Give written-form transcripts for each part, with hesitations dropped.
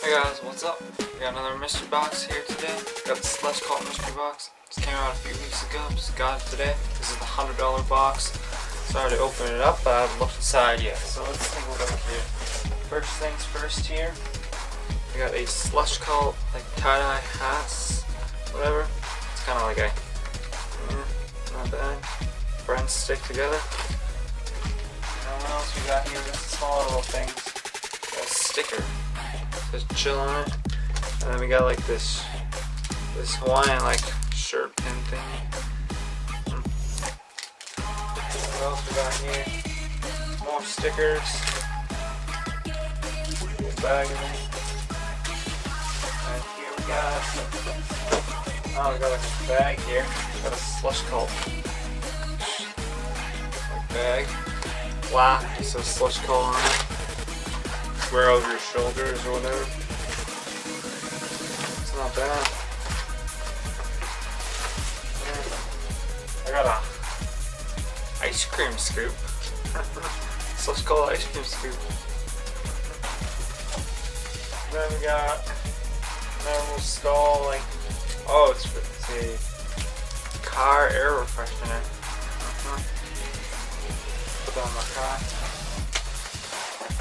Hey guys, what's up? We got another mystery box here today. Got the Slushcult mystery box. This came out a few weeks ago, just got it today. This is the $100 box. Sorry to open it up, but I haven't looked inside yet. So let's take a look here. First things first here. We got a Slushcult, like tie-dye hats, whatever. It's kind of like a, not bad. Friends stick together. And what else we got here? Just small little things. Got a sticker. Says chill on it. And then we got like this Hawaiian like shirt pin thing. What else we got here? More stickers. Bag of it. And here we got we got like a bag here. We got a Slushcult like bag. Black, it says Slushcult on it. Wear over your shoulders or whatever. It's not bad. I got a ice cream scoop. Slushcult ice cream scoop. Then we got another little skull, like, oh, it's a car air refreshener. Put that on my car.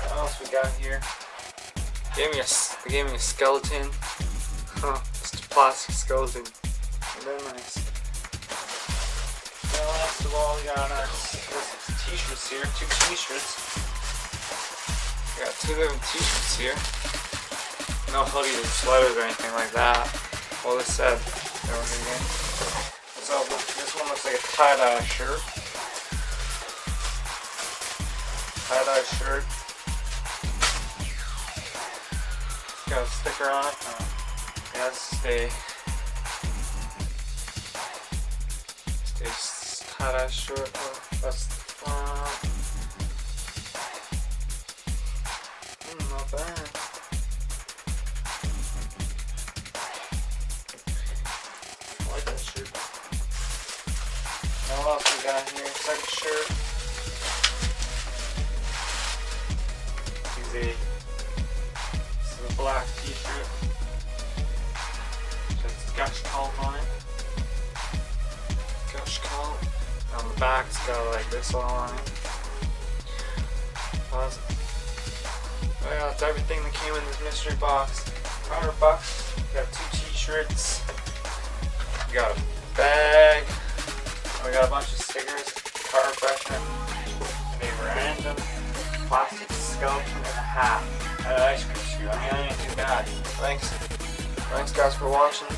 What else we got here? They gave me a skeleton. Just a plastic skeleton. Very nice. And last of all, we got t-shirts here. 2 t-shirts. We got 2 different t-shirts here. No hoodies or sweaters or anything like that. Well, this said everything. So this one looks like a tie-dye shirt. Tie-dye shirt. Got a sticker on it. Yeah, stay tie-dye shirt. That's the front. Not bad. I like that shirt. Now what else we got here? Second shirt. This is a black t-shirt. Just Slushcult on it. Slushcult. On the back it's got like this all on it. Oh yeah, that's everything that came in this mystery box. $100 bucks. We got 2 t-shirts. We got a bag. We got a bunch of stickers. Car refreshener. And a random plastic skeleton and a hat. And an ice cream scoop. I mean, that ain't too bad. Thanks guys for watching.